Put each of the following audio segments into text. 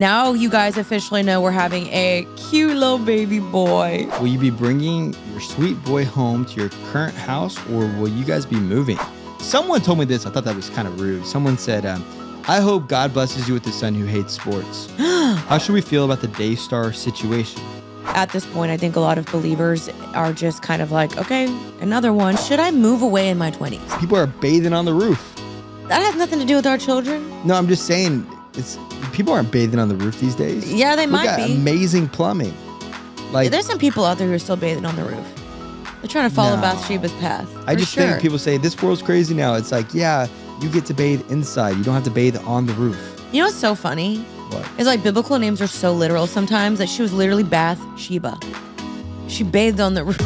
Now you guys officially know we're having a cute little baby boy. Will you be bringing your sweet boy home to your current house, or will you guys be moving? Someone told me this. I thought that was kind of rude. Someone said, I hope God blesses you with a son who hates sports. How should we feel about the Daystar situation? At this point, I think a lot of believers are just kind of like, okay, another one. Should I move away in my 20s? People are bathing on the roof. That has nothing to do with our children. No, I'm just saying, people aren't bathing on the roof these days. Yeah, they We might got be. amazing plumbing. Like, There's some people out there who are still bathing on the roof. They're trying to follow No. Bathsheba's path. I just think people say this world's crazy now. It's like, yeah, you get to bathe inside. You don't have to bathe on the roof. You know what's so funny? What? It's like biblical names are so literal sometimes that she was literally Bathsheba. She bathed on the roof.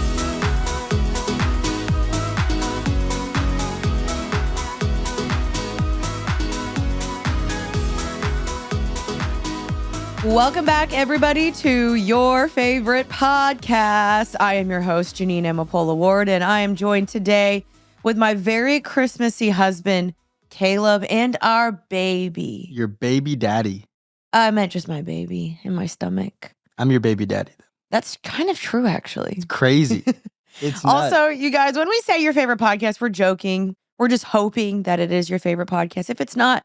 Welcome back, everybody, to your favorite podcast. I am your host, Jeanine Amapola Ward, and I am joined today with my very Christmassy husband, Kaleb, and our baby. Your baby daddy. I meant just my baby in my stomach. I'm your baby daddy. That's kind of true, actually. It's crazy. It's nuts. Also, you guys, when we say your favorite podcast, we're joking. We're just hoping that it is your favorite podcast. If it's not,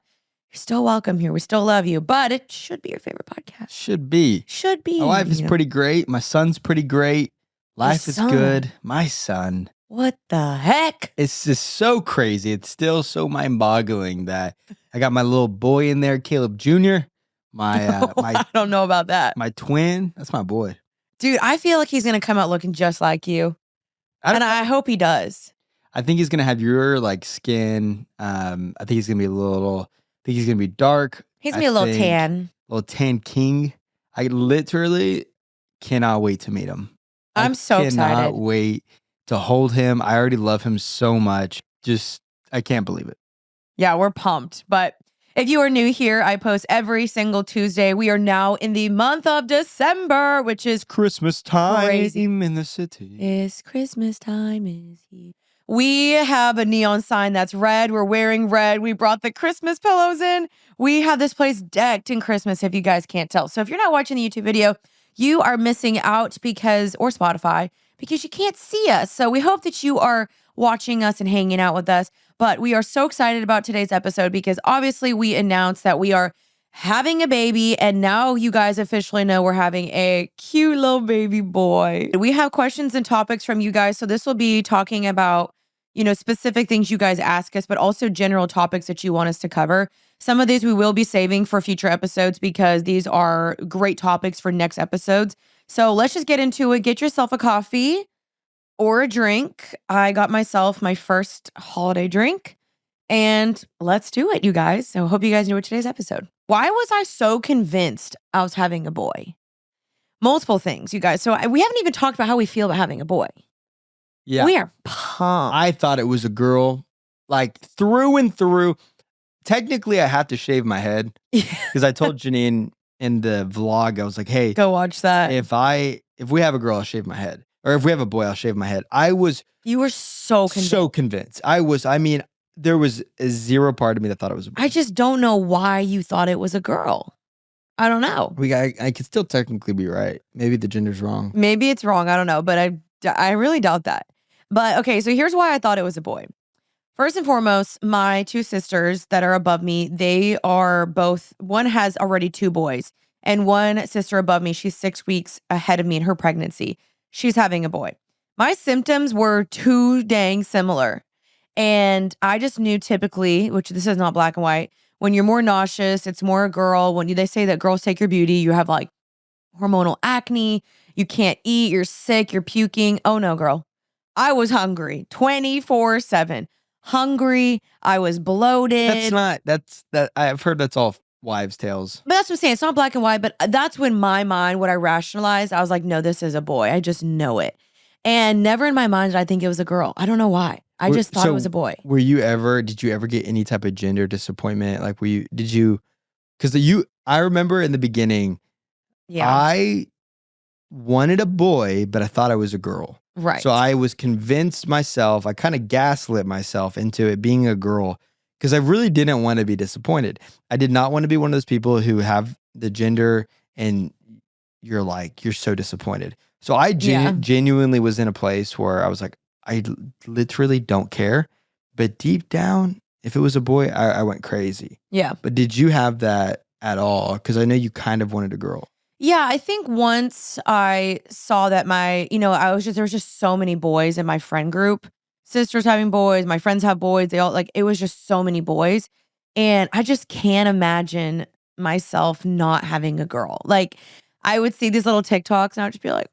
you're still welcome here. We still love you, but it should be your favorite podcast. Should be. Should be. My wife is pretty great. My son's pretty great. Life is good. My son. What the heck? It's just so crazy. It's still so mind-boggling that I got my little boy in there, Kaleb Jr. I don't know about that. My twin. That's my boy. Dude, I feel like he's going to come out looking just like you. And I hope he does. I think he's gonna have your skin. I think he's gonna be he's gonna be dark. He's gonna be a little tan. Little tan king. I literally cannot wait to meet him. I'm so excited. Cannot wait to hold him. I already love him so much. I can't believe it. Yeah, we're pumped. But if you are new here, I post every single Tuesday. We are now in the month of December, which is Christmas time crazy. in the city. It's Christmas time is here. We have a neon sign that's red. We're wearing red. We brought the Christmas pillows in. We have this place decked in Christmas, if you guys can't tell. So if you're not watching the YouTube video, you are missing out or Spotify, because you can't see us. So we hope that you are watching us and hanging out with us. But we are so excited about today's episode because obviously we announced that we are having a baby, and now you guys officially know we're having a cute little baby boy. We have questions and topics from you guys. So this will be talking about, specific things you guys ask us, but also general topics that you want us to cover. Some of these we will be saving for future episodes because these are great topics for next episodes. So let's just get into it. Get yourself a coffee or a drink. I got myself my first holiday drink, and let's do it, you guys. So I hope you guys enjoyed today's episode. Why was I so convinced I was having a boy? Multiple things, you guys. So we haven't even talked about how we feel about having a boy. Yeah. We are pumped. I thought it was a girl, through and through. Technically, I have to shave my head because I told Jeanine in the vlog, I was like, hey, go watch that. If we have a girl, I'll shave my head. Or if we have a boy, I'll shave my head. You were so convinced. So convinced. There was a zero part of me that thought it was a boy. I just don't know why you thought it was a girl. I don't know. I could still technically be right. Maybe the gender's wrong. Maybe it's wrong. I don't know. But I really doubt that. But okay, so here's why I thought it was a boy. First and foremost, my two sisters that are above me, they are both, one has already two boys, and one sister above me, she's 6 weeks ahead of me in her pregnancy. She's having a boy. My symptoms were too dang similar. And I just knew typically, which this is not black and white, when you're more nauseous, it's more a girl. When they say that girls take your beauty, you have hormonal acne, you can't eat, you're sick, you're puking. Oh no, girl. I was hungry 24/7. Hungry. I was bloated. I've heard that's all wives' tales. But that's what I'm saying. It's not black and white, but that's when my mind, what I rationalized, I was like, no, this is a boy. I just know it. And never in my mind did I think it was a girl. I don't know why. I just thought it was a boy. Did you ever get any type of gender disappointment? I remember in the beginning, yeah, I wanted a boy, but I thought I was a girl. Right. So I was convinced myself, I kind of gaslit myself into it being a girl because I really didn't want to be disappointed. I did not want to be one of those people who have the gender and you're like, you're so disappointed. So I Yeah. genuinely was in a place where I was like, I literally don't care. But deep down, if it was a boy, I went crazy. Yeah. But did you have that at all? Because I know you kind of wanted a girl. Yeah, I think once I saw that there was just so many boys in my friend group. Sisters having boys, my friends have boys. They all it was just so many boys. And I just can't imagine myself not having a girl. Like I would see these little TikToks and I would just be like,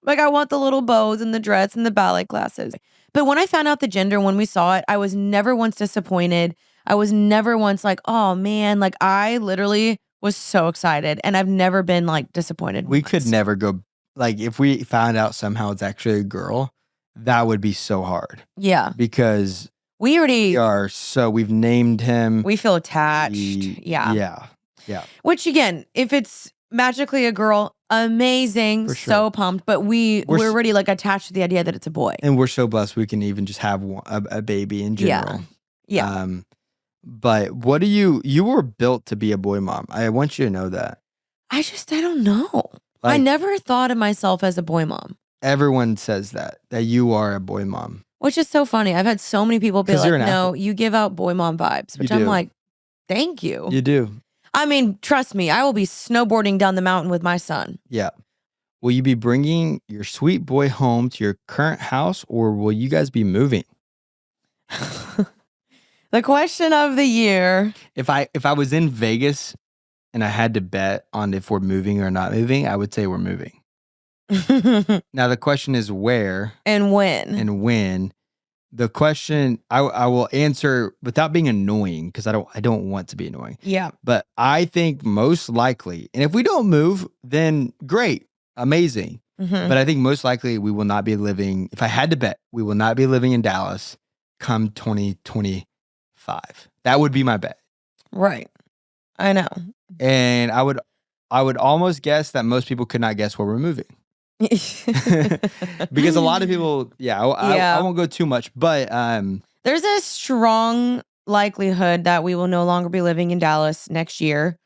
like I want the little bows and the dress and the ballet classes. But when I found out the gender, when we saw it, I was never once disappointed. I was never once like, oh man, like I literally was so excited and I've never been like disappointed. We could once. never go, like, if we found out somehow it's actually a girl, that would be so hard. Yeah. Because we've named him. We feel attached. Yeah. Yeah. Which again, if it's magically a girl, amazing. For sure. So pumped. But we're already like attached to the idea that it's a boy. And we're so blessed we can even just have a baby in general. Yeah. But what you were built to be a boy mom. I want you to know that. I don't know. I never thought of myself as a boy mom. Everyone says that you are a boy mom. Which is so funny. I've had so many people be like, no, you give out boy mom vibes. Which I'm like, thank you. You do. I mean, trust me, I will be snowboarding down the mountain with my son. Yeah. Will you be bringing your sweet boy home to your current house or will you guys be moving? The question of the year. If I was in Vegas and I had to bet on if we're moving or not moving, I would say we're moving. Now the question is where and when. The question I will answer without being annoying because I don't want to be annoying. Yeah. But I think most likely, and if we don't move, then great, amazing. Mm-hmm. But I think most likely we will not be living. If I had to bet, we will not be living in Dallas come 2025. That would be my bet. Right. I know. And I would almost guess that most people could not guess where we're moving. Because a lot of people, I won't go too much, but there's a strong likelihood that we will no longer be living in Dallas next year.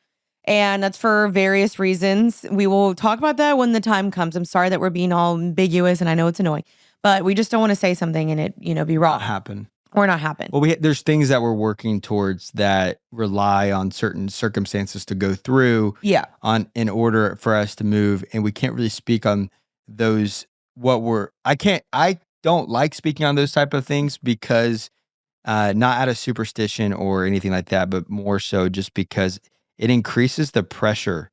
And that's for various reasons. We will talk about that when the time comes. I'm sorry that we're being all ambiguous and I know it's annoying, but we just don't want to say something and it, be wrong. Not happen. Well, there's things that we're working towards that rely on certain circumstances to go through in order for us to move. And we can't really speak on those, I don't like speaking on those type of things because not out of superstition or anything like that, but more so just because it increases the pressure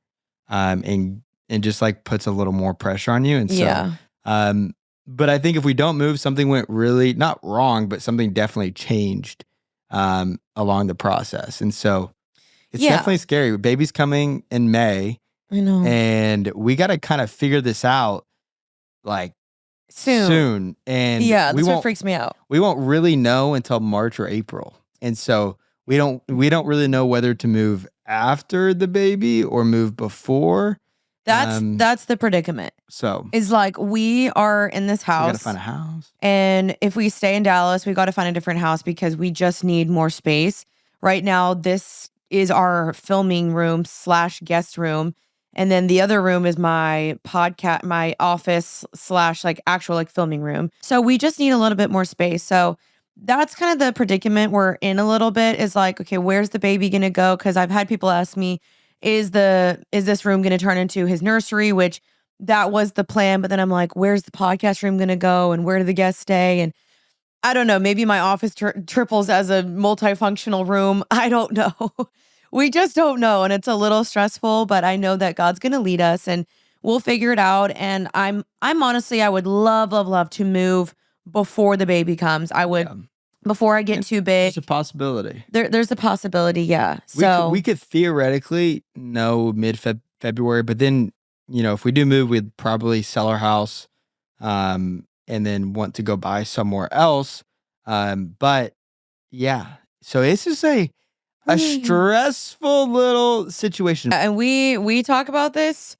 and just like puts a little more pressure on you. And so, but I think if we don't move, something went really not wrong, but something definitely changed along the process. And so it's definitely scary. Baby's coming in May. I know. And we got to kind of figure this out like soon. And that's what freaks me out. We won't really know until March or April. And so we don't really know whether to move after the baby or move before. That's the predicament. So is like we are in this house. We got to find a house. And if we stay in Dallas, we got to find a different house because we just need more space. Right now, this is our filming room / guest room. And then the other room is my podcast, my office / like actual like filming room. So we just need a little bit more space. So that's kind of the predicament we're in a little bit is like, okay, where's the baby going to go? Because I've had people ask me, is this room going to turn into his nursery? Which that was the plan. But then I'm like, where's the podcast room going to go? And where do the guests stay? And I don't know, maybe my office triples as a multifunctional room. I don't know. We just don't know. And it's a little stressful, but I know that God's going to lead us and we'll figure it out. And I'm honestly, I would love to move before the baby comes. I would, before I get too big. There's a possibility. There's a possibility. Yeah. So we could theoretically know mid-February, but then, if we do move, we'd probably sell our house and then want to go buy somewhere else. But yeah, so this is a stressful little situation. And we talk about this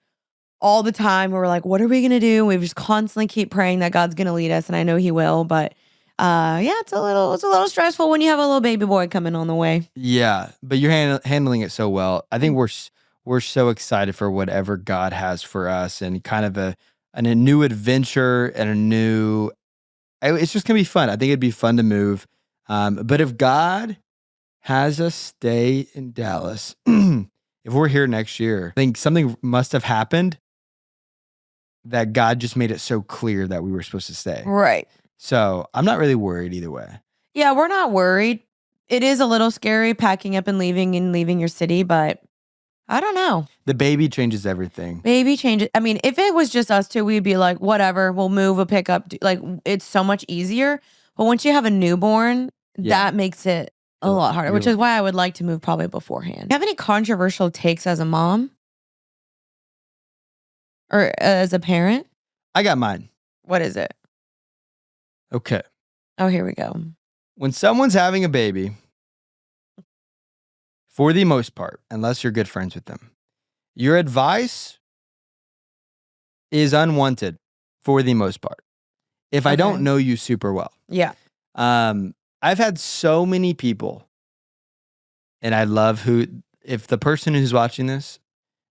all the time. We're like, what are we going to do? We just constantly keep praying that God's going to lead us. And I know he will, but it's a little stressful when you have a little baby boy coming on the way. Yeah. But you're handling it so well. I think we're so excited for whatever God has for us and kind of a new adventure and it's just going to be fun. I think it'd be fun to move. But if God has us stay in Dallas, if we're here next year, I think something must have happened that God just made it so clear that we were supposed to stay. Right. So I'm not really worried either way. Yeah, we're not worried. It is a little scary packing up and leaving your city, but I don't know. The baby changes everything. Baby changes. I mean, if it was just us two, we'd be like, whatever, we'll move, we'll pick up. Like, it's so much easier. But once you have a newborn, that makes it a lot harder, which is why I would like to move probably beforehand. Do you have any controversial takes as a mom? Or as a parent? I got mine. What is it? Okay. Oh, here we go. When someone's having a baby, for the most part, unless you're good friends with them, your advice is unwanted for the most part. If I don't know you super well. Yeah. I've had so many people, and I love if the person who's watching this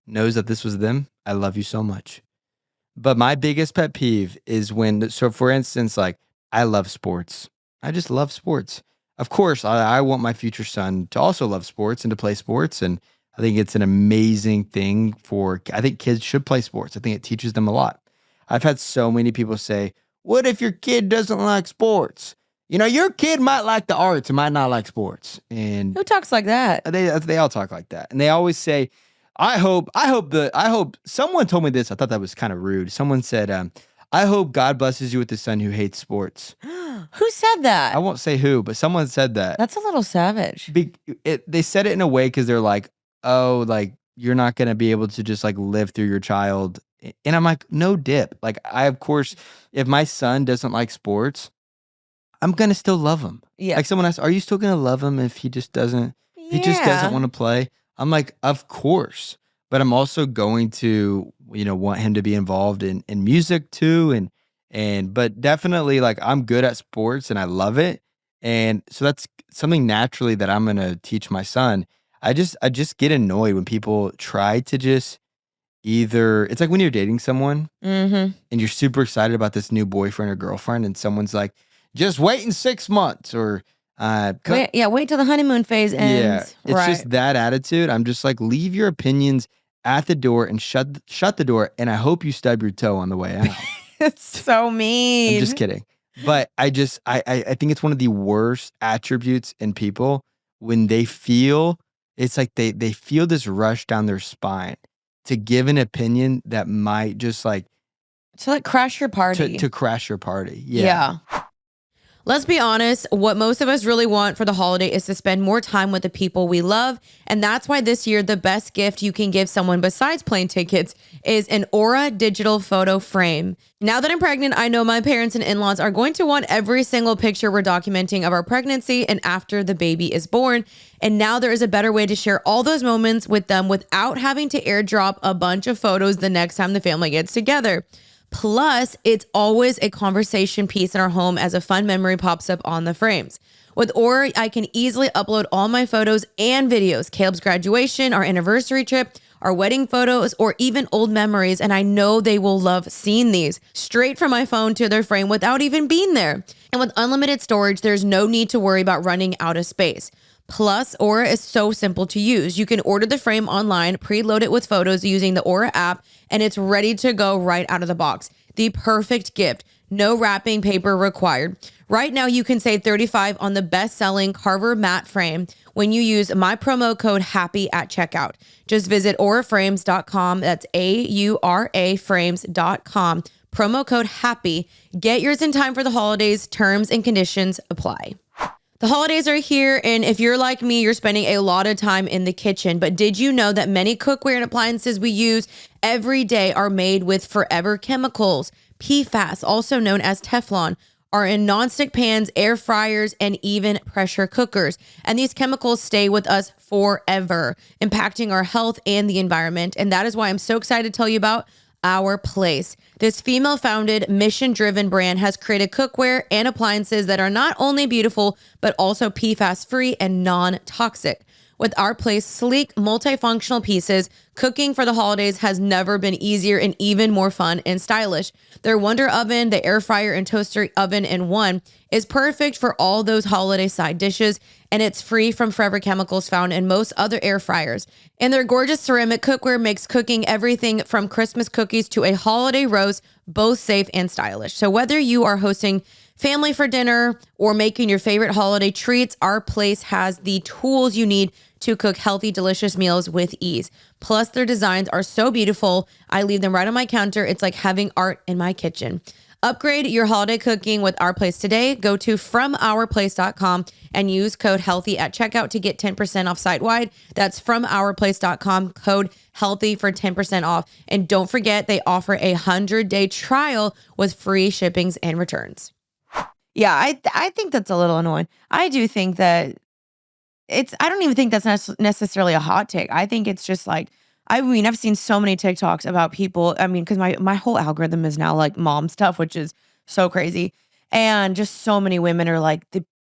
knows that this was them, I love you so much. But my biggest pet peeve is so for instance, like, I love sports. I just love sports. Of course, I want my future son to also love sports and to play sports. And I think it's an amazing thing I think kids should play sports. I think it teaches them a lot. I've had so many people say, what if your kid doesn't like sports? Your kid might like the arts and might not like sports. And who talks like that? They all talk like that. And they always say, I hope someone told me this. I thought that was kind of rude. Someone said, I hope God blesses you with a son who hates sports. Who said that? I won't say who, but someone said that. That's a little savage. They said it in a way because they're like, oh, like, you're not going to be able to just like live through your child. And I'm like, no dip. Like, of course, if my son doesn't like sports, I'm going to still love him. Yeah. Like, someone asked, are you still going to love him if he just doesn't want to play? I'm like, of course. But I'm also going to, want him to be involved in music too. But definitely, like, I'm good at sports and I love it. And so that's something naturally that I'm going to teach my son. I just get annoyed when people try to just it's like when you're dating someone and you're super excited about this new boyfriend or girlfriend and someone's like, just wait in 6 months or wait till the honeymoon phase ends. Yeah, it's just that attitude. I'm just like, leave your opinions at the door and shut the door. And I hope you stub your toe on the way out. It's so mean. I'm just kidding. But I think it's one of the worst attributes in people when they feel, it's like they feel this rush down their spine to give an opinion that might just like. To like crash your party. To crash your party. Yeah. Let's be honest, what most of us really want for the holiday is to spend more time with the people we love. And that's why this year, the best gift you can give someone besides plane tickets is an Aura digital photo frame. Now that I'm pregnant, I know my parents and in-laws are going to want every single picture we're documenting of our pregnancy and after the baby is born. And now there is a better way to share all those moments with them without having to airdrop a bunch of photos the next time the family gets together. Plus, it's always a conversation piece in our home as a fun memory pops up on the frames. With Aura, I can easily upload all my photos and videos, Kaleb's graduation, our anniversary trip, our wedding photos, or even old memories, and I know they will love seeing these straight from my phone to their frame without even being there. And with unlimited storage, there's no need to worry about running out of space. Plus, Aura is so simple to use. You can order the frame online, preload it with photos using the Aura app, and it's ready to go right out of the box. The perfect gift. No wrapping paper required. Right now, you can save $35 on the best-selling Carver matte frame when you use my promo code HAPPY at checkout. Just visit auraframes.com. That's AURA frames.com. Promo code HAPPY. Get yours in time for the holidays. Terms and conditions apply. The holidays are here, and if you're like me, you're spending a lot of time in the kitchen. But did you know that many cookware and appliances we use every day are made with forever chemicals? PFAS, also known as Teflon, are in nonstick pans, air fryers, and even pressure cookers. And these chemicals stay with us forever, impacting our health and the environment. And that is why I'm so excited to tell you about Our Place. This female-founded, mission-driven brand has created cookware and appliances that are not only beautiful, but also PFAS-free and non-toxic. With our Place sleek, multifunctional pieces, cooking for the holidays has never been easier and even more fun and stylish. Their Wonder Oven, the air fryer and toaster oven in one, is perfect for all those holiday side dishes, and it's free from forever chemicals found in most other air fryers. And their gorgeous ceramic cookware makes cooking everything from Christmas cookies to a holiday roast both safe and stylish. So whether you are hosting family for dinner or making your favorite holiday treats, our Place has the tools you need to cook healthy, delicious meals with ease. Plus, their designs are so beautiful. I leave them right on my counter. It's like having art in my kitchen. Upgrade your holiday cooking with Our Place today. Go to FromOurPlace.com and use code HEALTHY at checkout to get 10% off site-wide. That's FromOurPlace.com, code HEALTHY for 10% off. And don't forget, they offer a 100-day trial with free shippings and returns. Yeah, I think that's a little annoying. I do think that I don't even think that's necessarily a hot take. I think it's just like, I mean, I've seen so many TikToks about people. I mean, because my whole algorithm is now like mom stuff, which is so crazy. And just so many women are like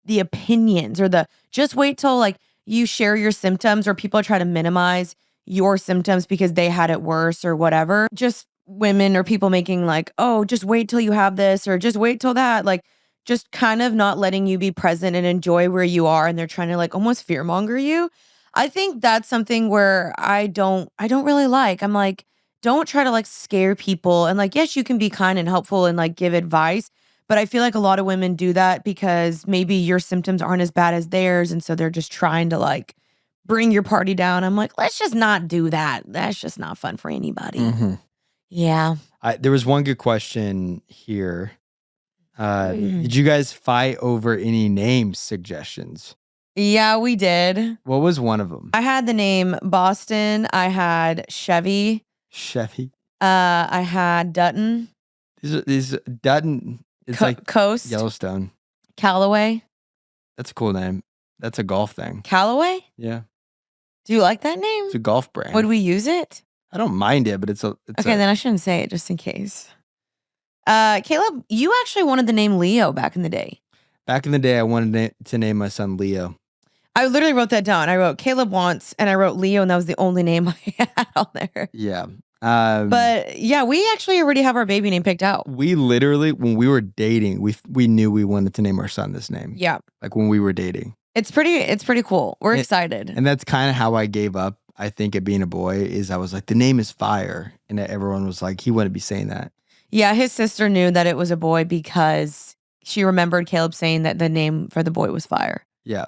the opinions or just wait till like you share your symptoms or people try to minimize your symptoms because they had it worse or whatever. Just women or people making like, oh, just wait till you have this or just wait till that. Like, just kind of not letting you be present and enjoy where you are. And they're trying to like almost fearmonger you. I think that's something where I don't really like. I'm like, don't try to like scare people. And like, yes, you can be kind and helpful and like give advice. But I feel like a lot of women do that because maybe your symptoms aren't as bad as theirs. And so they're just trying to like bring your party down. I'm like, let's just not do that. That's just not fun for anybody. Mm-hmm. Yeah. There was one good question here. Did you guys fight over any name suggestions? Yeah, we did. What was one of them? I had the name Boston. I had Chevy. I had Dutton. These Dutton. It's like Coast. Yellowstone. Callaway. That's a cool name. That's a golf thing. Callaway? Yeah. Do you like that name? It's a golf brand. Would we use it? I don't mind it, but then I shouldn't say it just in case. Kaleb, you actually wanted the name Leo back in the day. Back in the day, I wanted to name my son Leo. I literally wrote that down. I wrote Kaleb wants, and I wrote Leo, and that was the only name I had on there. Yeah. But yeah, we actually already have our baby name picked out. We literally, when we were dating, we knew we wanted to name our son this name. Yeah. Like when we were dating. It's pretty cool. We're excited. And that's kind of how I gave up, I think, at being a boy, is I was like, the name is Fire. And everyone was like, he wouldn't be saying that. Yeah, his sister knew that it was a boy because she remembered Kaleb saying that the name for the boy was Fire. Yeah.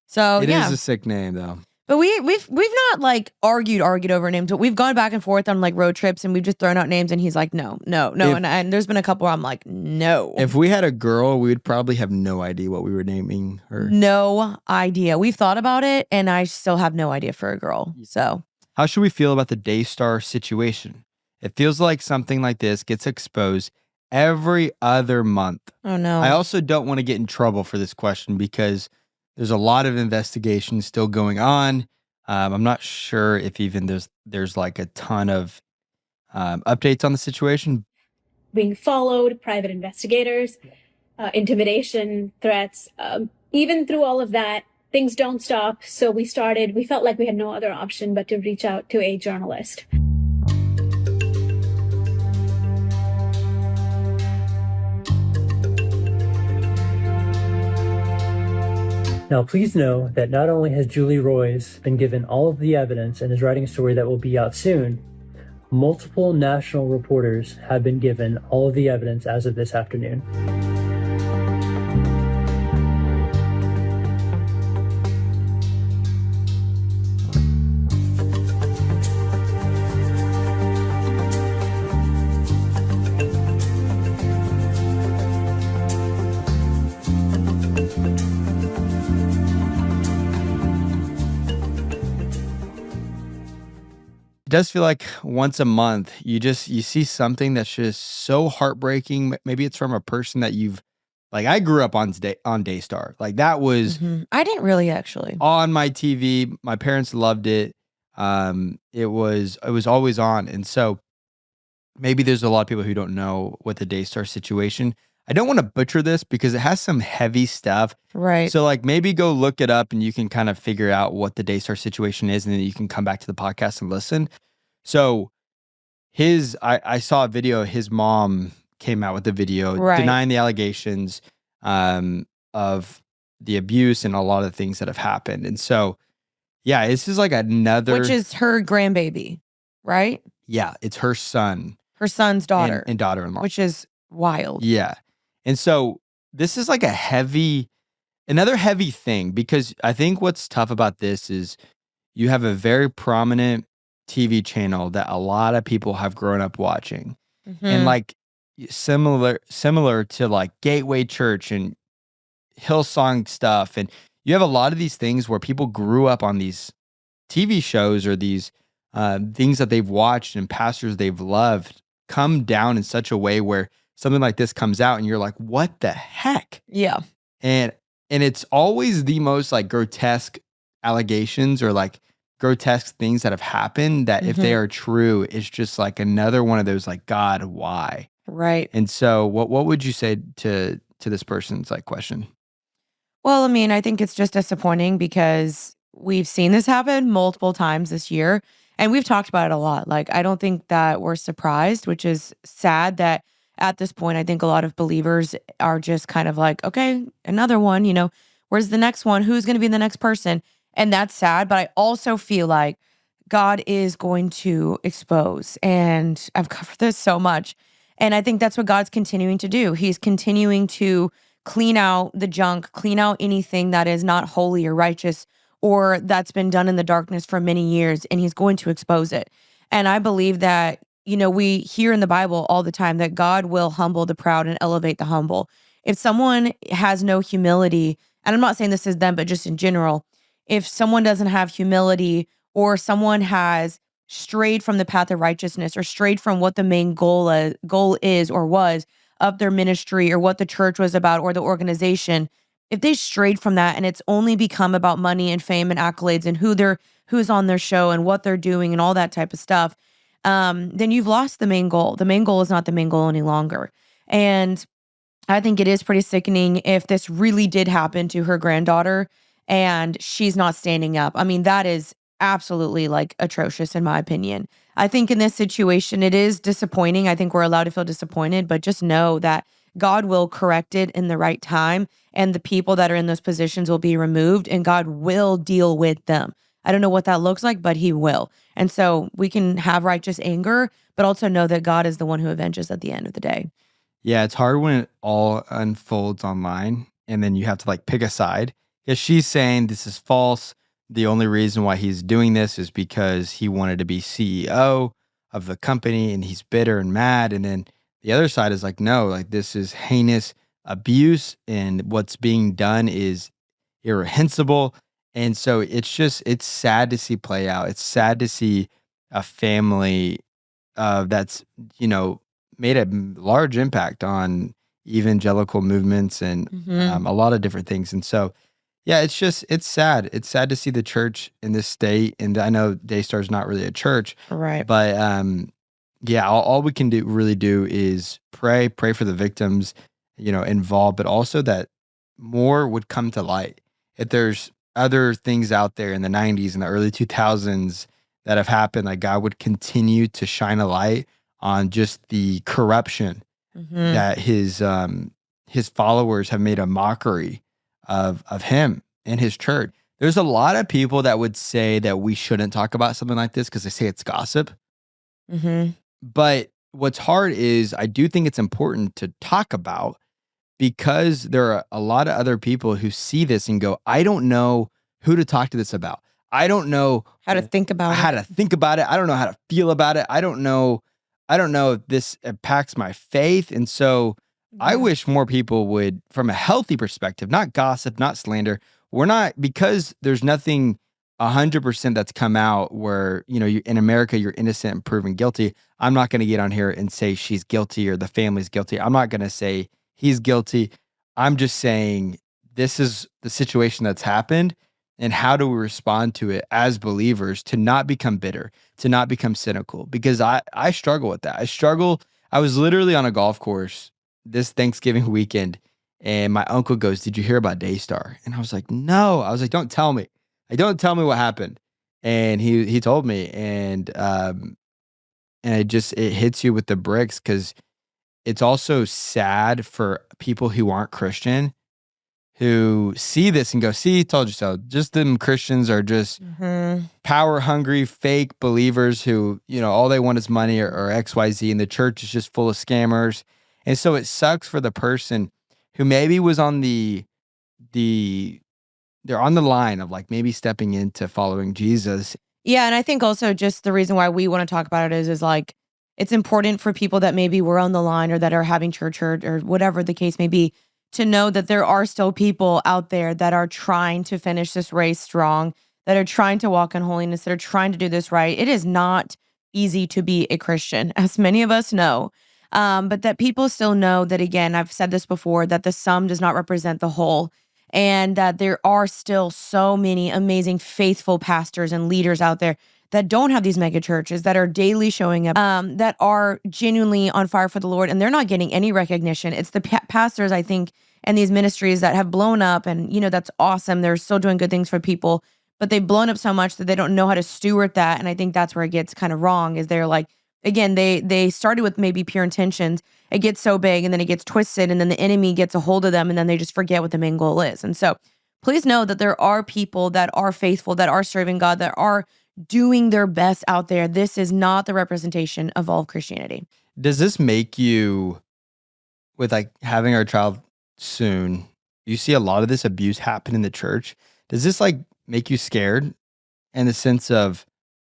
So it is a sick name though. But we've not like argued over names, but we've gone back and forth on like road trips and we've just thrown out names and he's like, no. And there's been a couple where I'm like, no. If we had a girl, we would probably have no idea what we were naming her. No idea. We've thought about it and I still have no idea for a girl. So how should we feel about the Daystar situation? It feels like something like this gets exposed every other month. Oh, no. I also don't want to get in trouble for this question because there's a lot of investigation still going on. I'm not sure if even there's like a ton of updates on the situation. Being followed, private investigators, intimidation, threats. Even through all of that, things don't stop. So we felt like we had no other option but to reach out to a journalist. Now, please know that not only has Julie Roys been given all of the evidence and is writing a story that will be out soon, multiple national reporters have been given all of the evidence as of this afternoon. It does feel like once a month, you see something that's just so heartbreaking. Maybe it's from a person that I grew up on Daystar. Like that was I didn't really actually on my TV. My parents loved it. It was always on. And so maybe there's a lot of people who don't know what the Daystar situation. I don't want to butcher this because it has some heavy stuff. Right. So like maybe go look it up and you can kind of figure out what the Daystar situation is, and then you can come back to the podcast and listen. So I saw a video, his mom came out with a video denying the allegations of the abuse and a lot of the things that have happened. And so, yeah, this is like another. Which is her grandbaby, right? Yeah, it's her son. Her son's daughter. And daughter-in-law. Which is wild. Yeah. And so this is like another heavy thing, because I think what's tough about this is you have a very prominent TV channel that a lot of people have grown up watching. And like similar to like Gateway Church and Hillsong stuff. And you have a lot of these things where people grew up on these TV shows or these things that they've watched and pastors they've loved come down in such a way where something like this comes out and you're like, what the heck? Yeah. And it's always the most like grotesque allegations or like grotesque things that have happened that if they are true, it's just like another one of those like, God, why? Right. And so what would you say to this person's like question? Well, I mean, I think it's just disappointing because we've seen this happen multiple times this year and we've talked about it a lot. Like, I don't think that we're surprised, which is sad that at this point, I think a lot of believers are just kind of like, okay, another one, where's the next one? Who's going to be the next person? And that's sad. But I also feel like God is going to expose, and I've covered this so much. And I think that's what God's continuing to do. He's continuing to clean out the junk, clean out anything that is not holy or righteous or that's been done in the darkness for many years, and he's going to expose it. And I believe that, we hear in the Bible all the time that God will humble the proud and elevate the humble. If someone has no humility, and I'm not saying this is them, but just in general, if someone doesn't have humility or someone has strayed from the path of righteousness or strayed from what the main goal is or was of their ministry or what the church was about or the organization, if they strayed from that and it's only become about money and fame and accolades and who's on their show and what they're doing and all that type of stuff, then you've lost the main goal. The main goal is not the main goal any longer. And I think it is pretty sickening if this really did happen to her granddaughter and she's not standing up. I mean, that is absolutely like atrocious in my opinion. I think in this situation, it is disappointing. I think we're allowed to feel disappointed, but just know that God will correct it in the right time and the people that are in those positions will be removed and God will deal with them. I don't know what that looks like, but he will. And so we can have righteous anger, but also know that God is the one who avenges at the end of the day. Yeah, it's hard when it all unfolds online and then you have to like pick a side. Because she's saying this is false. The only reason why he's doing this is because he wanted to be CEO of the company and he's bitter and mad. And then the other side is like, no, like this is heinous abuse and what's being done is irreprehensible. And so it's sad to see play out. It's sad to see a family that's, made a large impact on evangelical movements and a lot of different things. And so, yeah, it's sad. It's sad to see the church in this state. And I know Daystar is not really a church. Right. But yeah, all we can really do is pray for the victims, involved, but also that more would come to light. If there's other things out there in the 90s and the early 2000s that have happened, like God would continue to shine a light on just the corruption that his followers have made a mockery of him and his church. There's a lot of people that would say that we shouldn't talk about something like this because they say it's gossip. But what's hard is I do think it's important to talk about because there are a lot of other people who see this and go, I don't know who to talk to this about. I don't know how to think about it. I don't know how to feel about it. I don't know if this impacts my faith. And so I wish more people would, from a healthy perspective, not gossip, not slander. Because there's nothing 100% that's come out where, in America, you're innocent and proven guilty. I'm not going to get on here and say she's guilty or the family's guilty. I'm not going to say he's guilty. I'm just saying this is the situation that's happened. And how do we respond to it as believers to not become bitter, to not become cynical? Because I struggle with that. I was literally on a golf course this Thanksgiving weekend, and my uncle goes, "Did you hear about Daystar?" And I was like, "No." I was like, "Don't tell me. Like, don't tell me what happened." And he told me, and it hits you with the bricks because it's also sad for people who aren't Christian who see this and go, "See, told you so." Just them Christians are just power hungry, fake believers who, all they want is money or XYZ, and the church is just full of scammers. And so it sucks for the person who maybe was on the they're on the line of like maybe stepping into following Jesus. Yeah, and I think also just the reason why we wanna talk about it is like, it's important for people that maybe were on the line or that are having church hurt or whatever the case may be, to know that there are still people out there that are trying to finish this race strong, that are trying to walk in holiness, that are trying to do this right. It is not easy to be a Christian, as many of us know, but that people still know that, again, I've said this before, that the sum does not represent the whole, and that there are still so many amazing, faithful pastors and leaders out there that don't have these mega churches, that are daily showing up, that are genuinely on fire for the Lord, and they're not getting any recognition. It's the pastors, I think, and these ministries that have blown up, and that's awesome. They're still doing good things for people, but they've blown up so much that they don't know how to steward that. And I think that's where it gets kind of wrong. Is they're like, again, they started with maybe pure intentions. It gets so big, and then it gets twisted, and then the enemy gets a hold of them, and then they just forget what the main goal is. And so, please know that there are people that are faithful, that are serving God, that are doing their best out there. This is not the representation of all of Christianity. Does this make you, with like having our child soon, you see a lot of this abuse happen in the church? Does this like make you scared in the sense of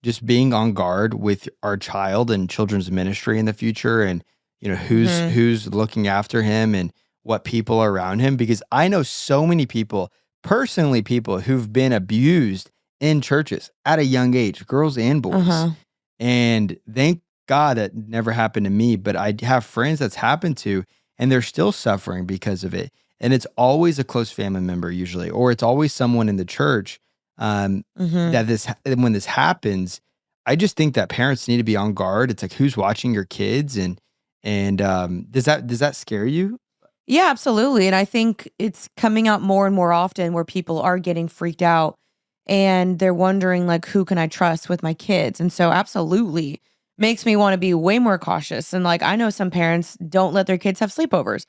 just being on guard with our child and children's ministry in the future, and who's looking after him and what people are around him? Because I know so many people, personally, people who've been abused in churches at a young age, girls and boys. And thank God that never happened to me, but I have friends that's happened to, and they're still suffering because of it. And it's always a close family member usually, or it's always someone in the church that when this happens. I just think that parents need to be on guard. It's like, who's watching your kids, and does that scare you? Yeah, absolutely. And I think it's coming out more and more often where people are getting freaked out and they're wondering, like, who can I trust with my kids? And so absolutely makes me want to be way more cautious. And like, I know some parents don't let their kids have sleepovers.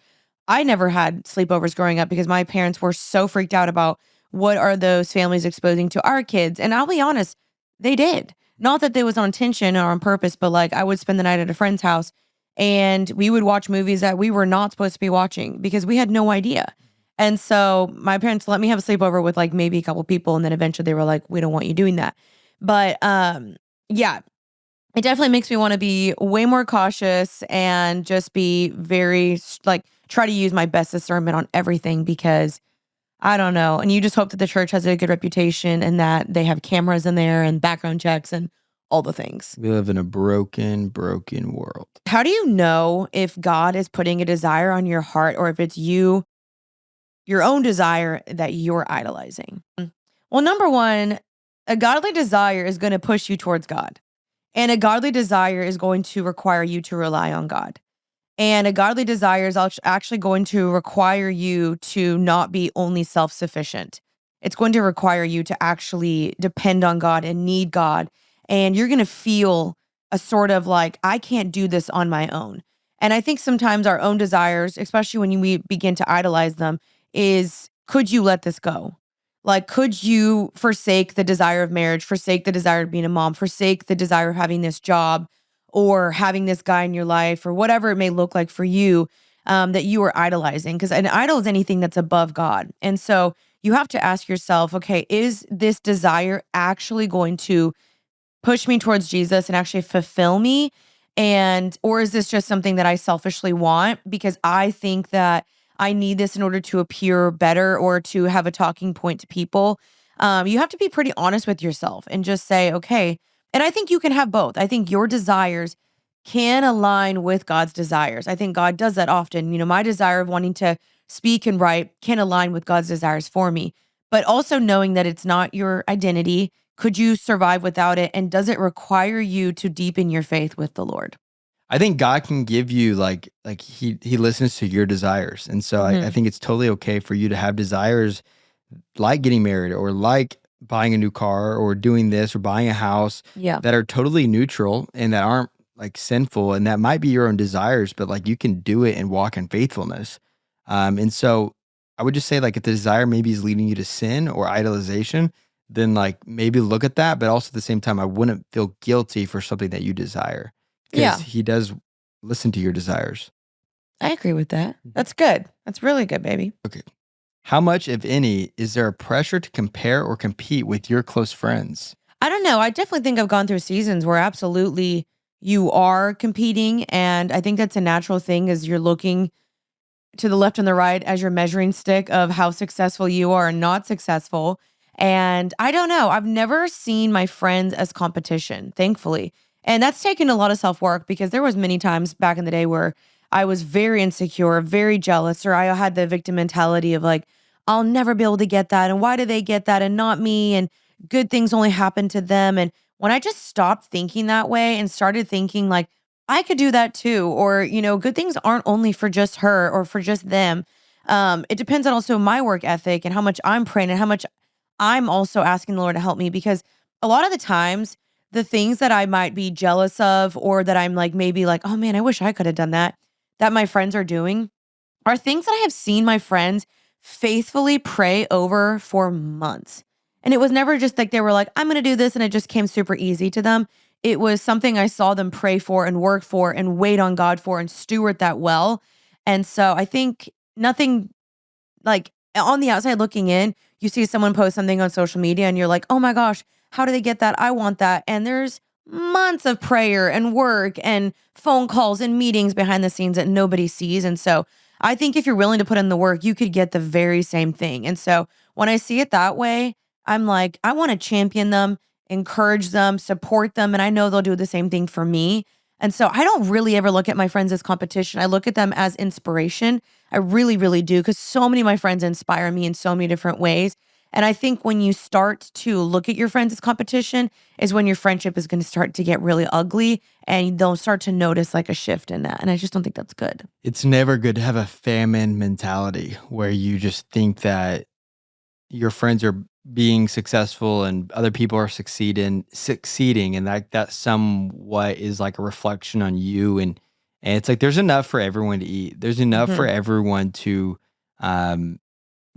I never had sleepovers growing up because my parents were so freaked out about what are those families exposing to our kids. And I'll be honest, they did. Not that they was on intention or on purpose, but like I would spend the night at a friend's house and we would watch movies that we were not supposed to be watching because we had no idea. And so my parents let me have a sleepover with like maybe a couple people, and then eventually they were like, "We don't want you doing that." But yeah, it definitely makes me want to be way more cautious and just be very like try to use my best discernment on everything, because I don't know. And you just hope that the church has a good reputation and that they have cameras in there and background checks and all the things. We live in a broken world. How do you know if God is putting a desire on your heart or if it's your own desire that you're idolizing? Well, number one, a godly desire is going to push you towards God. And a godly desire is going to require you to rely on God. And a godly desire is actually going to require you to not be only self-sufficient. It's going to require you to actually depend on God and need God. And you're going to feel a sort of like, I can't do this on my own. And I think sometimes our own desires, especially when we begin to idolize them, is, could you let this go? Like, could you forsake the desire of marriage, forsake the desire of being a mom, forsake the desire of having this job or having this guy in your life or whatever it may look like for you, that you are idolizing? Because an idol is anything that's above God. And so you have to ask yourself, okay, is this desire actually going to push me towards Jesus and actually fulfill me? Or is this just something that I selfishly want because I think that I need this in order to appear better or to have a talking point to people? You have to be pretty honest with yourself and just say, okay. And I think you can have both. I think your desires can align with God's desires. I think God does that often. My desire of wanting to speak and write can align with God's desires for me, but also knowing that it's not your identity. Could you survive without it? And does it require you to deepen your faith with the Lord? I think God can give you like he listens to your desires. And so I think it's totally okay for you to have desires like getting married or like buying a new car or doing this or buying a house Yeah. that are totally neutral and that aren't like sinful. And that might be your own desires, but like you can do it and walk in faithfulness. And so I would just say like if the desire maybe is leading you to sin or idolization, then like maybe look at that. But also at the same time, I wouldn't feel guilty for something that you desire Yeah. because he does listen to your desires. I agree with that. That's good. That's really good, baby. Okay. How much, if any, is there a pressure to compare or compete with your close friends? I don't know. I definitely think I've gone through seasons where absolutely you are competing. And I think that's a natural thing as you're looking to the left and the right as your measuring stick of how successful you are and not successful. And I don't know. I've never seen my friends as competition, thankfully. And that's taken a lot of self-work because there was many times back in the day where I was very insecure, very jealous, or I had the victim mentality of like, I'll never be able to get that. And why do they get that and not me? And good things only happen to them. And when I just stopped thinking that way and started thinking like, I could do that too. Or, good things aren't only for just her or for just them. It depends on also my work ethic and how much I'm praying and how much I'm also asking the Lord to help me because a lot of the times the things that I might be jealous of or that I'm like, maybe like, oh man, I wish I could have done that my friends are doing are things that I have seen my friends faithfully pray over for months. And it was never just like they were like, I'm going to do this. And it just came super easy to them. It was something I saw them pray for and work for and wait on God for and steward that well. And so I think nothing like on the outside looking in, you see someone post something on social media and you're like, oh my gosh, how do they get that? I want that. And there's months of prayer and work and phone calls and meetings behind the scenes that nobody sees. And so I think if you're willing to put in the work, you could get the very same thing. And so when I see it that way, I'm like, I want to champion them, encourage them, support them. And I know they'll do the same thing for me. And so I don't really ever look at my friends as competition. I look at them as inspiration. I really, really do. Because so many of my friends inspire me in so many different ways. And I think when you start to look at your friends as competition is when your friendship is going to start to get really ugly and they'll start to notice like a shift in that. And I just don't think that's good. It's never good to have a famine mentality where you just think that your friends are being successful and other people are succeeding and that somewhat is like a reflection on you and it's like there's enough for everyone to eat. There's enough for everyone to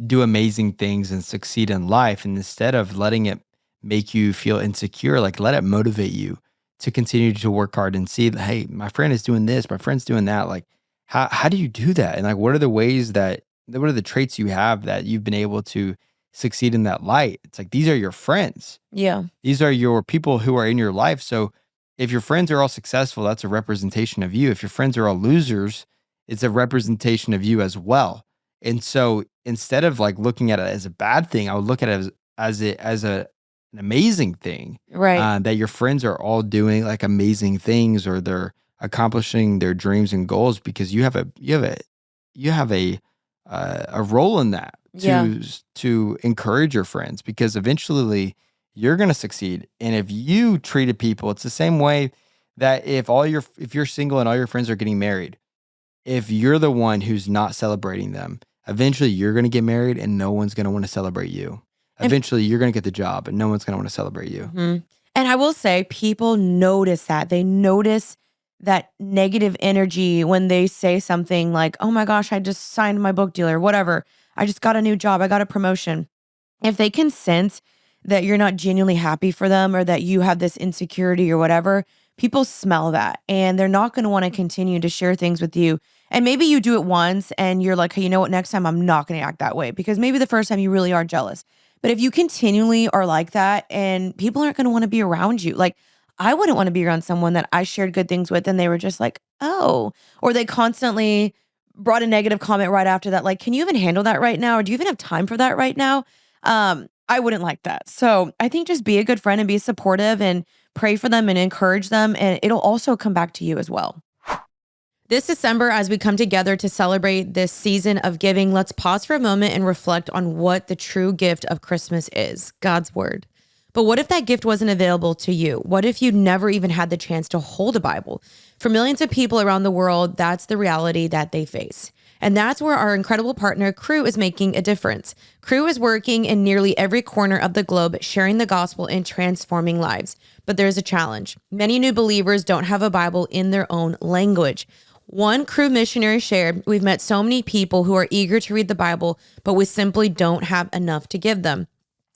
do amazing things and succeed in life. And instead of letting it make you feel insecure, like let it motivate you to continue to work hard and see that, hey, my friend is doing this, my friend's doing that. Like, how do you do that? And like, what are the traits you have that you've been able to succeed in that light? It's like, these are your friends. Yeah. These are your people who are in your life. So if your friends are all successful, that's a representation of you. If your friends are all losers, it's a representation of you as well. And so instead of like looking at it as a bad thing, I would look at it as an amazing thing. Right. That your friends are all doing like amazing things or they're accomplishing their dreams and goals because you have a role in that to encourage your friends because eventually you're going to succeed. And if you treated people, it's the same way that if you're single and all your friends are getting married, if you're the one who's not celebrating them, eventually you're going to get married and no one's going to want to celebrate you. Eventually you're going to get the job and no one's going to want to celebrate you. Mm-hmm. And I will say people notice that. They notice that negative energy when they say something like, oh my gosh, I just signed my book deal or whatever. I just got a new job. I got a promotion. If they can sense that you're not genuinely happy for them or that you have this insecurity or whatever, people smell that and they're not going to want to continue to share things with you. And maybe you do it once and you're like, hey, you know what? Next time I'm not going to act that way because maybe the first time you really are jealous. But if you continually are like that and people aren't going to want to be around you, like I wouldn't want to be around someone that I shared good things with and they were just like, oh, or they constantly brought a negative comment right after that. Like, can you even handle that right now? Or do you even have time for that right now? I wouldn't like that. So I think just be a good friend and be supportive and pray for them and encourage them. And it'll also come back to you as well. This December, as we come together to celebrate this season of giving, let's pause for a moment and reflect on what the true gift of Christmas is, God's word. But what if that gift wasn't available to you? What if you never even had the chance to hold a Bible? For millions of people around the world, that's the reality that they face. And that's where our incredible partner, Crew, is making a difference. Crew is working in nearly every corner of the globe, sharing the gospel and transforming lives. But there's a challenge. Many new believers don't have a Bible in their own language. One Crew missionary shared, we've met so many people who are eager to read the Bible, but we simply don't have enough to give them.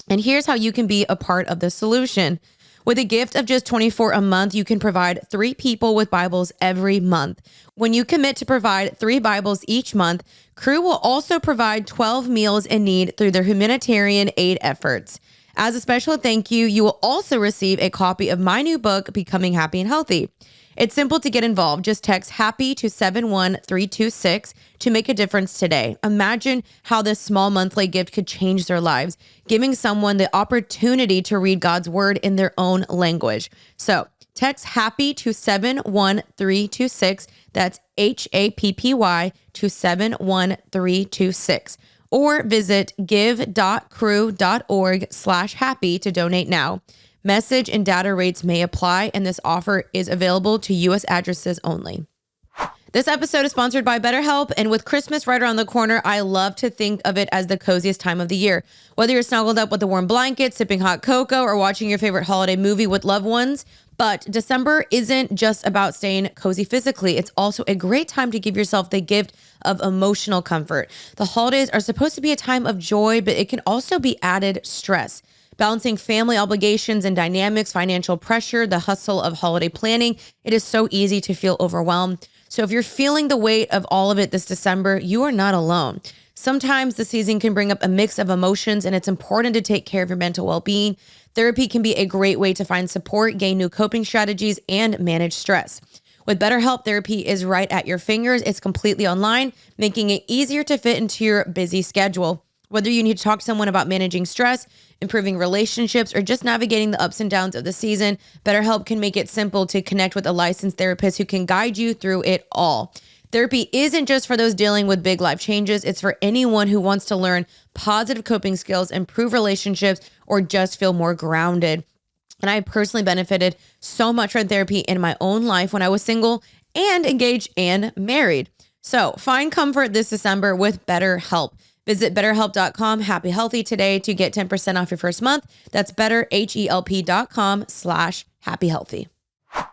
And here's how you can be a part of the solution. With a gift of just $24 a month, you can provide 3 people with Bibles every month. When you commit to provide 3 Bibles each month, Crew will also provide 12 meals in need through their humanitarian aid efforts. As a special thank you, you will also receive a copy of my new book, Becoming Happy and Healthy. It's simple to get involved. Just text HAPPY to 71326 to make a difference today. Imagine how this small monthly gift could change their lives, giving someone the opportunity to read God's word in their own language. So text HAPPY to 71326. That's HAPPY to 71326. Or visit give.crew.org/happy to donate now. Message and data rates may apply, and this offer is available to U.S. addresses only. This episode is sponsored by BetterHelp, and with Christmas right around the corner, I love to think of it as the coziest time of the year. Whether you're snuggled up with a warm blanket, sipping hot cocoa, or watching your favorite holiday movie with loved ones, but December isn't just about staying cozy physically. It's also a great time to give yourself the gift of emotional comfort. The holidays are supposed to be a time of joy, but it can also be added stress. Balancing family obligations and dynamics, financial pressure, the hustle of holiday planning, it is so easy to feel overwhelmed. So if you're feeling the weight of all of it this December, you are not alone. Sometimes the season can bring up a mix of emotions, and it's important to take care of your mental well-being. Therapy can be a great way to find support, gain new coping strategies, and manage stress. With BetterHelp, therapy is right at your fingers. It's completely online, making it easier to fit into your busy schedule. Whether you need to talk to someone about managing stress, improving relationships, or just navigating the ups and downs of the season, BetterHelp can make it simple to connect with a licensed therapist who can guide you through it all. Therapy isn't just for those dealing with big life changes. It's for anyone who wants to learn positive coping skills, improve relationships, or just feel more grounded. And I personally benefited so much from therapy in my own life when I was single and engaged and married. So find comfort this December with BetterHelp. Visit BetterHelp.com, Happy Healthy today to get 10% off your first month. That's BetterHelp.com/Happy Healthy.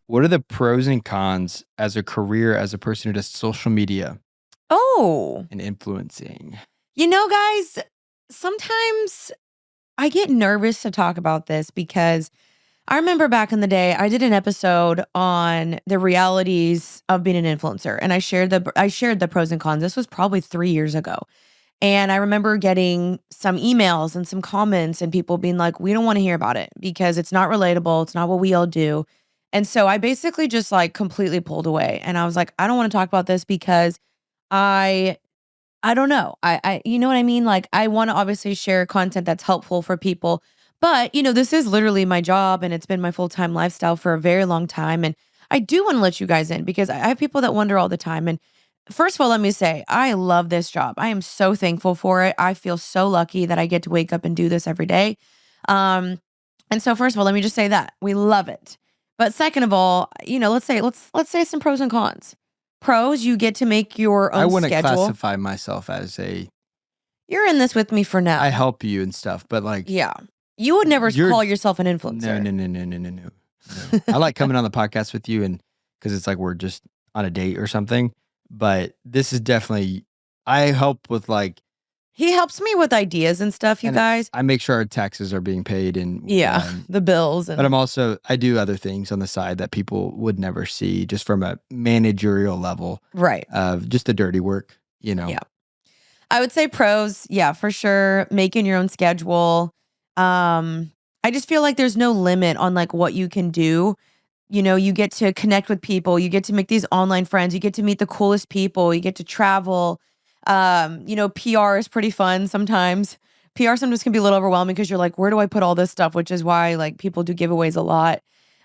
What are the pros and cons as a career, as a person who does social media Oh, and influencing? you know, guys, sometimes I get nervous to talk about this because I remember back in the day, I did an episode on the realities of being an influencer, and I shared the pros and cons. This was probably 3 years ago. And I remember getting some emails and some comments and people being like, we don't want to hear about it because it's not relatable. It's not what we all do. And so I basically just like completely pulled away. And I was like, I don't want to talk about this because I don't know. You know what I mean? Like I want to obviously share content that's helpful for people. But, this is literally my job and it's been my full-time lifestyle for a very long time. And I do want to let you guys in because I have people that wonder all the time. And first of all, let me say, I love this job. I am so thankful for it. I feel so lucky that I get to wake up and do this every day. And so first of all, let me just say that we love it. But second of all, let's say some pros and cons. Pros, you get to make your own I want to schedule. classify myself as You're in this with me for now. I help you and stuff, but like, yeah. You would never call yourself an influencer. No. I like coming on the podcast with you and because it's like we're just on a date or something. But this is definitely, I help with like. He helps me with ideas and stuff, you guys. I make sure our taxes are being paid and. Yeah, the bills. But I do other things on the side that people would never see just from a managerial level. Right. Of just the dirty work, Yeah. I would say pros, yeah, for sure. Making your own schedule. I just feel like there's no limit on like what you can do. You get to connect with people. You get to make these online friends. You get to meet the coolest people. You get to travel. PR is pretty fun sometimes. PR sometimes can be a little overwhelming because you're like, where do I put all this stuff? Which is why like people do giveaways a lot.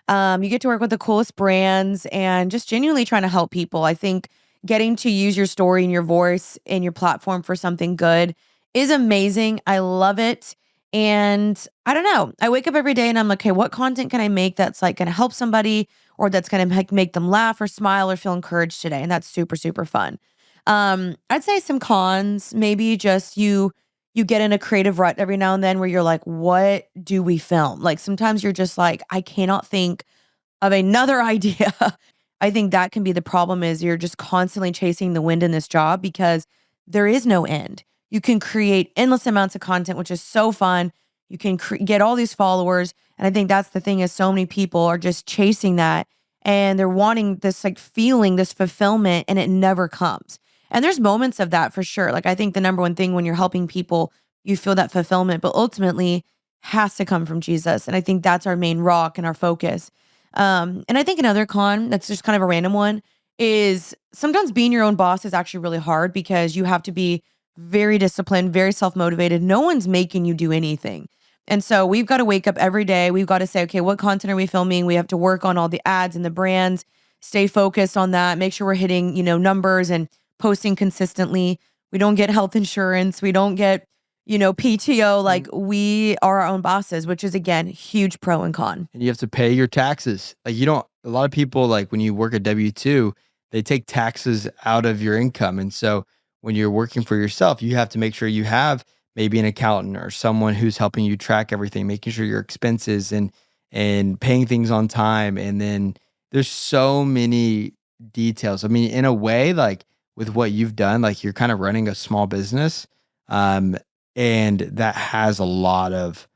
You get to work with the coolest brands and just genuinely trying to help people. I think getting to use your story and your voice and your platform for something good is amazing. I love it. And I don't know. I wake up every day and I'm like, okay, what content can I make that's like going to help somebody or that's going to make them laugh or smile or feel encouraged today. And that's super, super fun. I'd say some cons, maybe just you get in a creative rut every now and then where you're like, what do we film? Like sometimes you're just like, I cannot think of another idea. I think that can be the problem is you're just constantly chasing the wind in this job because there is no end. You can create endless amounts of content, which is so fun. You can get all these followers. And I think that's the thing is so many people are just chasing that and they're wanting this like feeling, this fulfillment, and it never comes. And there's moments of that for sure. Like I think the number one thing when you're helping people, you feel that fulfillment, but ultimately has to come from Jesus. And I think that's our main rock and our focus. And I think another con that's just kind of a random one is sometimes being your own boss is actually really hard because you have to be very disciplined, very self-motivated. No one's making you do anything. And so we've got to wake up every day. We've got to say, okay, what content are we filming? We have to work on all the ads and the brands, stay focused on that, make sure we're hitting, numbers and posting consistently. We don't get health insurance. We don't get, PTO. Like we are our own bosses, which is again, huge pro and con. And you have to pay your taxes. Like a lot of people, like when you work at W-2, they take taxes out of your income. And so when you're working for yourself, you have to make sure you have maybe an accountant or someone who's helping you track everything, making sure your expenses and paying things on time. And then there's so many details. I mean, in a way, like with what you've done, like you're kind of running a small business. And that has a lot of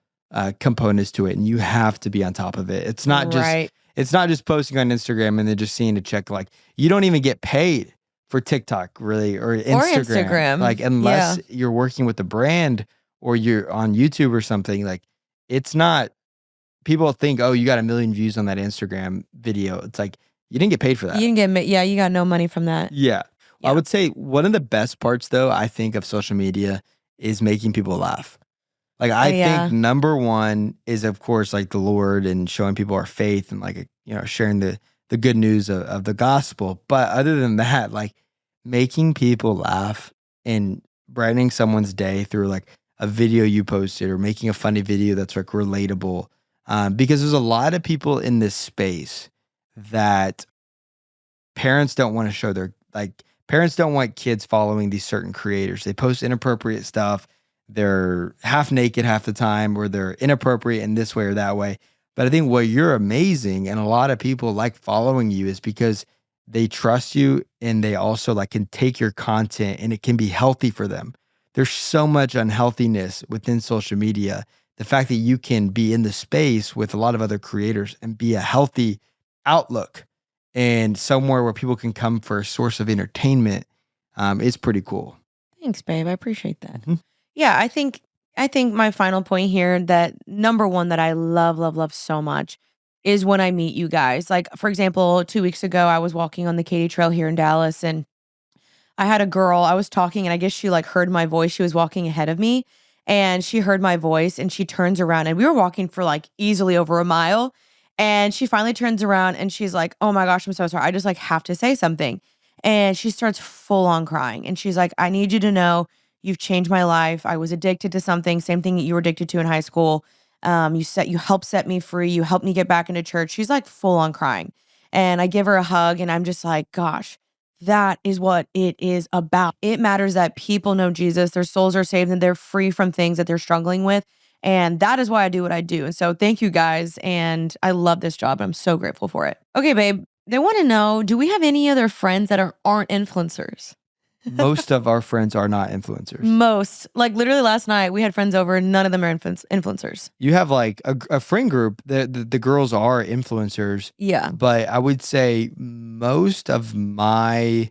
components to it, and you have to be on top of it. It's not just posting on Instagram and then just seeing a check. Like you don't even get paid for TikTok, really, or Instagram. Like unless you're working with a brand or you're on YouTube or something. Like it's not. People think, oh, you got 1 million views on that Instagram video. It's like you didn't get paid for that. You didn't get, you got no money from that. Yeah. I would say one of the best parts, though, I think of social media is making people laugh. Like I think number one is, of course, like the Lord and showing people our faith and like, sharing the good news of the gospel. But other than that, like making people laugh and brightening someone's day through like a video you posted or making a funny video that's like relatable. Because there's a lot of people in this space that parents don't want to show parents don't want kids following these certain creators. They post inappropriate stuff. They're half naked half the time, or they're inappropriate in this way or that way. But I think what you're amazing, and a lot of people like following you, is because they trust you and they also like can take your content and it can be healthy for them. There's so much unhealthiness within social media. The fact that you can be in the space with a lot of other creators and be a healthy outlook and somewhere where people can come for a source of entertainment is pretty cool. Thanks, babe. I appreciate that. Mm-hmm. Yeah, I think my final point here, that number one that I love so much is when I meet you guys. Like, for example, 2 weeks ago, I was walking on the Katy Trail here in Dallas, and I had a girl, I was talking, and I guess she like heard my voice. She was walking ahead of me, and she heard my voice, and she turns around, and we were walking for like easily over a mile. And she finally turns around and she's like, oh my gosh, I'm so sorry. I just like have to say something. And she starts full on crying. And she's like, I need you to know you've changed my life. I was addicted to something, same thing that you were addicted to in high school. You helped set me free. You helped me get back into church. She's like full on crying. And I give her a hug and I'm just like, gosh, that is what it is about. It matters that people know Jesus, their souls are saved, and they're free from things that they're struggling with. And that is why I do what I do. And so thank you guys. And I love this job. I'm so grateful for it. Okay, babe. They want to know, do we have any other friends that aren't influencers? Most of our friends are not influencers. Most. Like literally last night, we had friends over. None of them are influencers. You have like a friend group. The girls are influencers. Yeah. But I would say most of my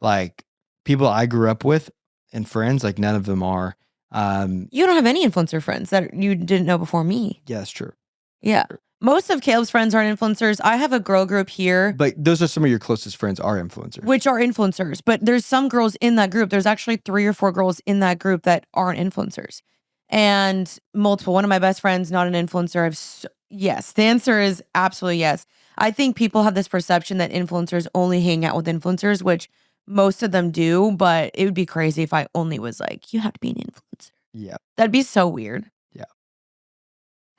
like people I grew up with and friends, like none of them are. You don't have any influencer friends that you didn't know before me. Yeah, that's true. Yeah. Most of Kaleb's friends aren't influencers. I have a girl group here. But those are some of your closest friends are influencers. Which are influencers. But there's some girls in that group. There's actually 3 or 4 girls in that group that aren't influencers. And multiple. One of my best friends, not an influencer. Yes. The answer is absolutely yes. I think people have this perception that influencers only hang out with influencers, which most of them do. But it would be crazy if I only was like, you have to be an influencer. Yeah. That'd be so weird.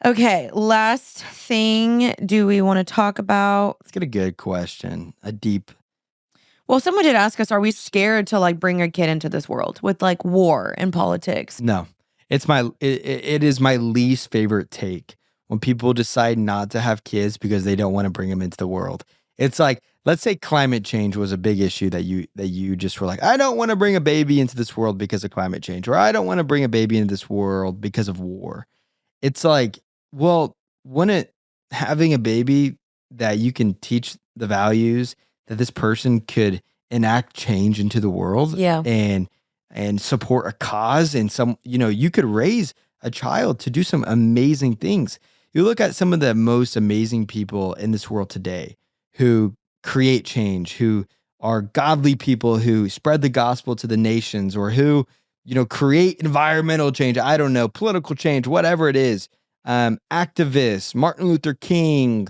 Okay, last thing do we want to talk about? Let's get a good question. A deep. Well, someone did ask us, are we scared to like bring a kid into this world with like war and politics? No, it is my least favorite take when people decide not to have kids because they don't want to bring them into the world. It's like, let's say climate change was a big issue that you just were like, I don't want to bring a baby into this world because of climate change, or I don't want to bring a baby into this world because of war. It's like, well, wouldn't having a baby that you can teach the values that this person could enact change into the world Yeah. and support a cause and you could raise a child to do some amazing things. You look at some of the most amazing people in this world today who create change, who are godly people who spread the gospel to the nations, or who create environmental change, I don't know, political change, whatever it is. Activists, Martin Luther King,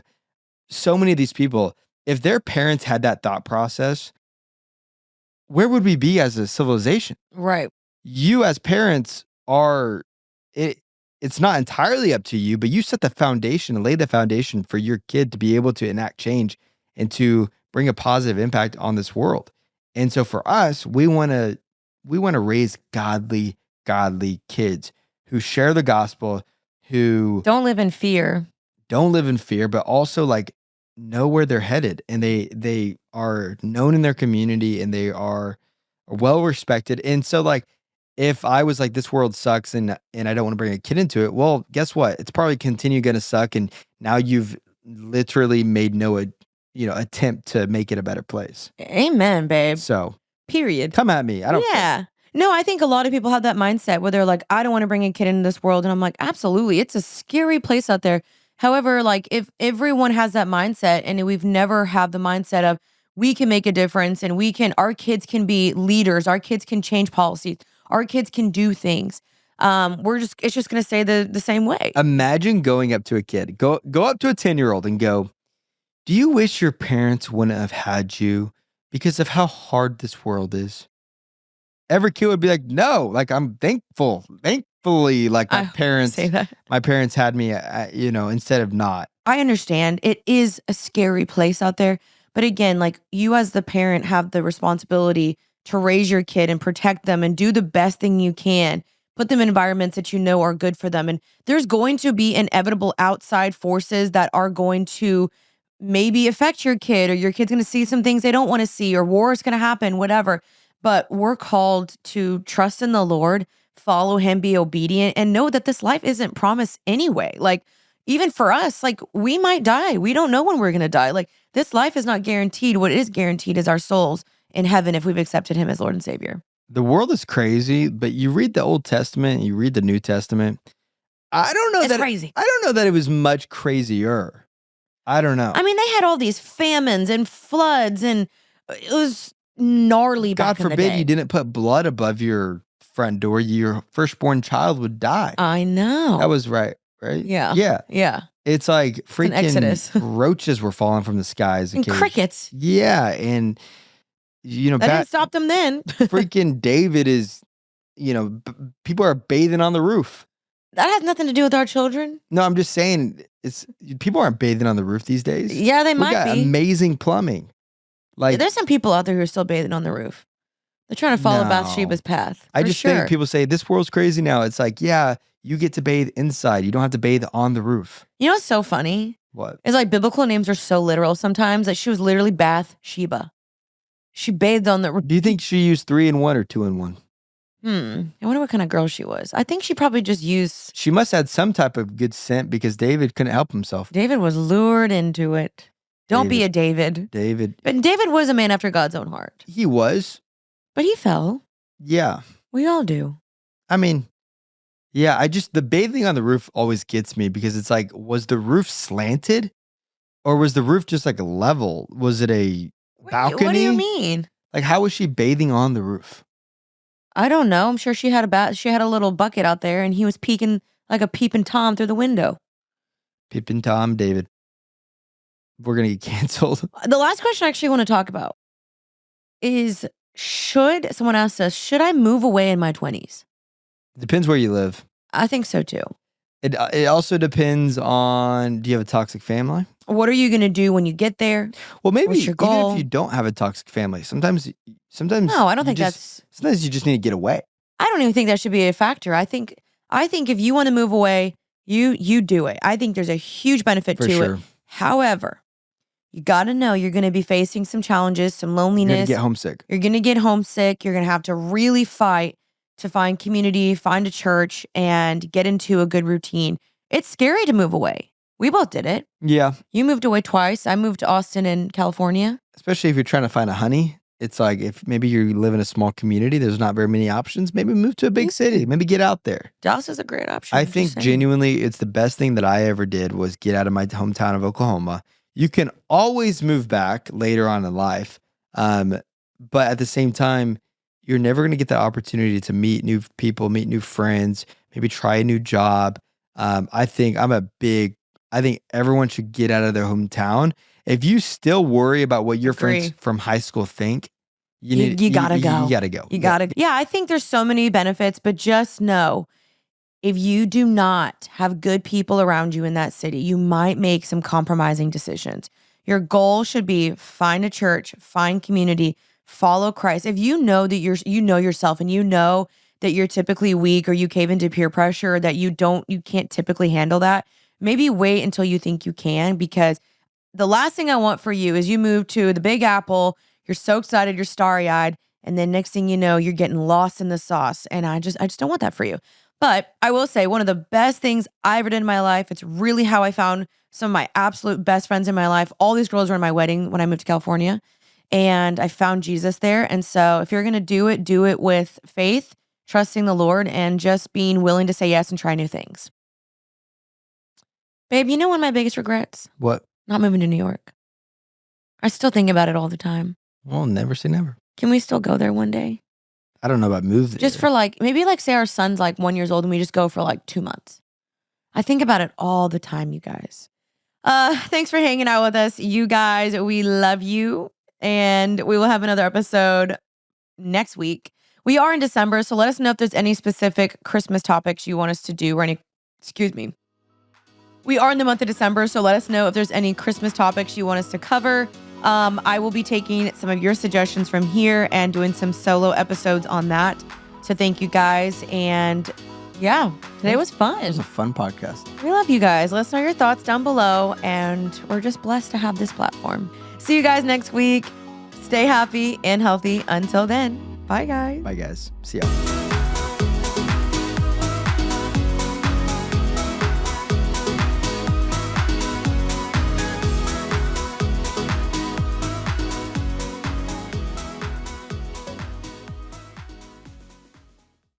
so many of these people, if their parents had that thought process, where would we be as a civilization? Right. You as parents it's not entirely up to you, but you set the foundation and lay the foundation for your kid to be able to enact change and to bring a positive impact on this world. And so for us, we want to raise godly kids who share the gospel, who Don't live in fear. but also like know where they're headed, and they are known in their community, and they are well respected. And so like, if I was like, this world sucks and I don't want to bring a kid into it, well, guess what? It's probably continue going to suck. And now you've literally made no attempt to make it a better place. Amen, babe. So Period. come at me. I don't care. Yeah. No, I think a lot of people have that mindset where they're like, I don't want to bring a kid into this world. And I'm like, absolutely. It's a scary place out there. However, like if everyone has that mindset and we've never had the mindset of we can make a difference and our kids can be leaders, our kids can change policies, our kids can do things. It's just going to stay the same way. Imagine going up to a kid, go up to a 10-year-old and go, do you wish your parents wouldn't have had you because of how hard this world is? Every kid would be like, no, like I'm thankfully, like I say that. my parents had me, instead of not. I understand it is a scary place out there. But again, like you as the parent have the responsibility to raise your kid and protect them and do the best thing you can. Put them in environments that you know are good for them. And there's going to be inevitable outside forces that are going to maybe affect your kid, or your kid's going to see some things they don't want to see, or war is going to happen, whatever. But we're called to trust in the Lord, follow him, be obedient, and know that this life isn't promised anyway. Like, even for us, like we might die. We don't know when we're going to die. Like this life is not guaranteed. What is guaranteed is our souls in heaven if we've accepted him as Lord and Savior. The world is crazy, but you read the Old Testament, you read the New Testament. I don't know It's crazy. I don't know that it was much crazier. I don't know. I mean, they had all these famines and floods, and it was gnarly God back in the forbid day. you didn't put blood above your front door. Your firstborn child would die. I know. That was right? Yeah. Yeah. Yeah. It's like an freaking exodus. roaches were falling from the skies. And occasionally. crickets. Yeah. And, That didn't stop them then. freaking David is, people are bathing on the roof. That has nothing to do with our children. No, I'm just saying people aren't bathing on the roof these days. Yeah, they We might got be. amazing plumbing. Like, There's some people out there who are still bathing on the roof. They're trying to follow No. Bathsheba's path. I for just sure. think people say this world's crazy now. It's like, yeah, you get to bathe inside. You don't have to bathe on the roof. You know what's so funny? What? It's like biblical names are so literal sometimes. Like she was literally Bathsheba. She bathed on the roof. Do you think she used 3-in-1 or 2-in-1? I wonder what kind of girl she was. I think she probably just used. She must have had some type of good scent because David couldn't help himself. David was lured into it. Don't be a David. David. But David was a man after God's own heart. He was. But he fell. Yeah. We all do. I mean, yeah, the bathing on the roof always gets me because it's like, was the roof slanted or was the roof just like level? Was it a balcony? What do you mean? Like, how was she bathing on the roof? I don't know. I'm sure she had a little bucket out there and he was peeking like a peeping Tom through the window. Pippin Tom, David. We're going to get canceled. The last question I actually want to talk about is someone asked us, should I move away in my 20s? Depends where you live. I think so too. It also depends on, do you have a toxic family? What are you going to do when you get there? Well, maybe What's your even goal? if you don't have a toxic family, sometimes No, I don't think sometimes you just need to get away. I don't even think that should be a factor. I think if you want to move away, you do it. I think there's a huge benefit For to sure. it. However, you got to know you're going to be facing some challenges, some You're loneliness. gonna get homesick. You're going to get homesick. You're going to have to really fight to find community, find a church, and get into a good routine. It's scary to move away. We both did it. Yeah, You moved away twice. I moved to Austin in California. especially if you're trying to find a honey. It's like if maybe you live in a small community, there's not very many options. Maybe move to a big city. Maybe get out there. Dallas is a great option. I just think saying. genuinely it's the best thing that I ever did was get out of my hometown of Oklahoma. You can always move back later on in life. But at the same time, you're never going to get that opportunity to meet new people, meet new friends, maybe try a new job. I think everyone should get out of their hometown. If you still worry about what your friends from high school think, you gotta go. You gotta go. You gotta. Yeah, I think there's so many benefits, but just know if you do not have good people around you in that city, you might make some compromising decisions. Your goal should be find a church, find community, follow Christ. If you know that you know yourself and you know that you're typically weak or you cave into peer pressure or that you can't typically handle that, maybe wait until you think you can, because the last thing I want for you is you move to the Big Apple, you're so excited, you're starry-eyed, and then next thing you know, you're getting lost in the sauce. And I just don't want that for you. But I will say one of the best things I ever did in my life, it's really how I found some of my absolute best friends in my life. All these girls were in my wedding when I moved to California, and I found Jesus there. And so if you're going to do it with faith, trusting the Lord, and just being willing to say yes and try new things. Babe, you know one of my biggest regrets? What? Not moving to New York. I still think about it all the time. Well, never say never. Can we still go there one day? I don't know about move there. Just for maybe say our son's 1 year old and we just go for 2 months. I think about it all the time, you guys. Thanks for hanging out with us. You guys, we love you. And we will have another episode next week. We are in December, so let us know if there's any specific Christmas topics you want us to do or we are in the month of December, so let us know if there's any Christmas topics you want us to cover. I will be taking some of your suggestions from here and doing some solo episodes on that. So thank you guys. And yeah, today was fun. It was a fun podcast. We love you guys. Let us know your thoughts down below. And we're just blessed to have this platform. See you guys next week. Stay happy and healthy. Until then, bye guys. Bye guys. See ya.